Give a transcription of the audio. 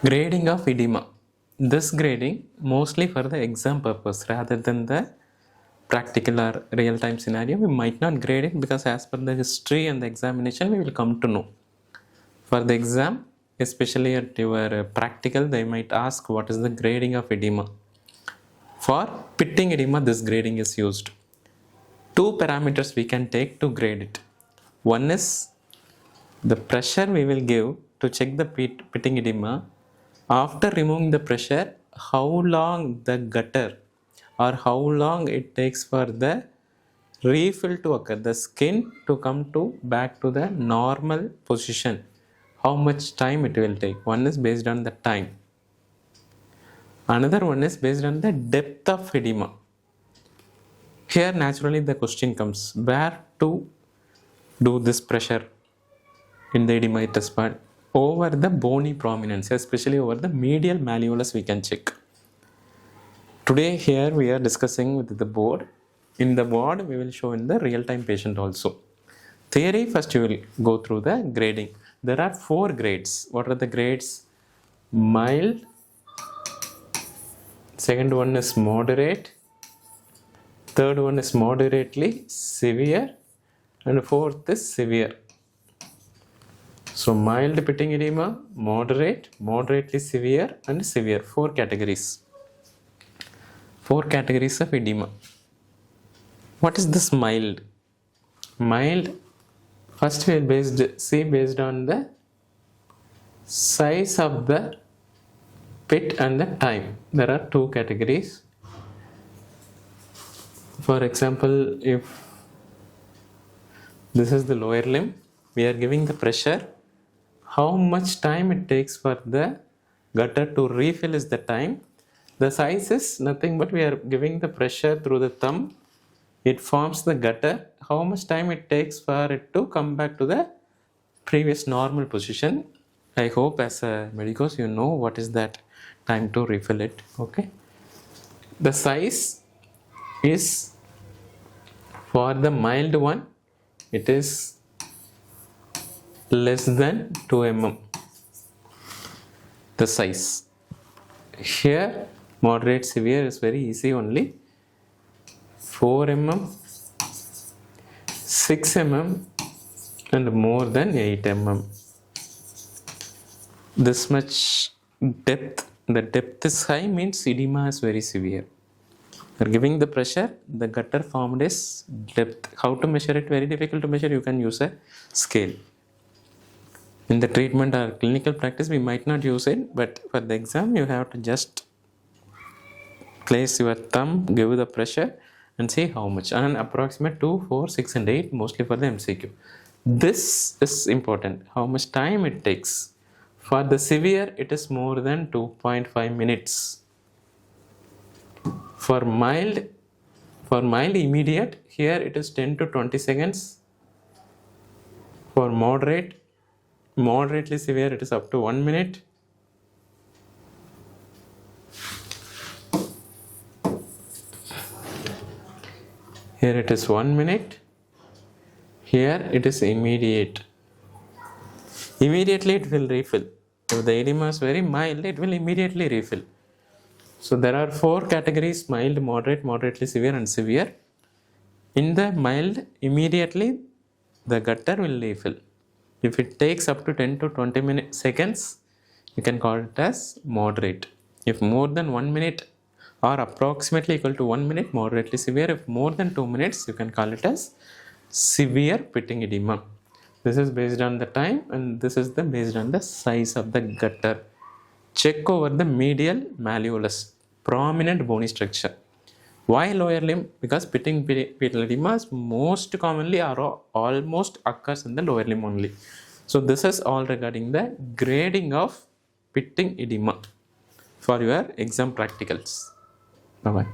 Grading of edema. This grading mostly for the exam purpose rather than the practical or real-time scenario. We might not grade it because as per the history and the examination we will come to know. For the exam, especially at your practical, they might ask what is the grading of edema. For pitting edema, this grading is used. Two parameters we can take to grade it. One is the pressure we will give to check the pitting edema. After removing the pressure, how long the gutter or how long it takes for the refill to occur, the skin to come to back to the normal position, how much time it will take. One is based on the time. Another one is based on the depth of edema. Here naturally the question comes, where to do this pressure in the edematous part? Over the bony prominence, especially over the medial malleolus we can check. Today here we are discussing with the board. In the board we will show in the real-time patient also. Theory first you will go through the grading. There are 4 grades. What are the grades? Mild, second one is moderate, third one is moderately severe, and fourth is severe. So mild pitting edema, moderate, moderately severe, and severe. 4 categories. 4 categories of edema. What is this mild? Mild, first we will see based on the size of the pit and the time. There are 2 categories. For example, if this is the lower limb, we are giving the pressure. How much time it takes for the gutter to refill is the time. The size is nothing but we are giving the pressure through the thumb. It forms the gutter. How much time it takes for it to come back to the previous normal position. I hope as a medicos you know what is that time to refill it. Okay. The size is for the mild one, it is less than 2 mm. The size. Here moderate severe is very easy only. 4 mm, 6 mm and more than 8 mm. This much depth, the depth is high means edema is very severe. You are giving the pressure, the gutter formed is depth. How to measure it? Very difficult to measure. You can use a scale. In the treatment or clinical practice we might not use it, but for the exam you have to just place your thumb, give the pressure and see how much, and approximate 2, 4, 6 and 8 mostly for the MCQ. This is important, how much time it takes. For the severe it is more than 2.5 minutes. For mild immediate, here it is 10 to 20 seconds. For moderately severe it is up to 1 minute. Here it is 1 minute. Here it is immediate. Immediately it will refill. If the edema is very mild, it will immediately refill. So there are 4 categories: mild, moderate, moderately severe and severe. In the mild, immediately the gutter will refill. If it takes up to 10 to 20 seconds, you can call it as moderate. If more than 1 minute or approximately equal to 1 minute, moderately severe. If more than 2 minutes, you can call it as severe pitting edema. This is based on the time and this is based on the size of the gutter. Check over the medial malleolus, prominent bony structure. Why lower limb? Because pitting edema most commonly or almost occurs in the lower limb only. So this is all regarding the grading of pitting edema for your exam practicals. Bye bye.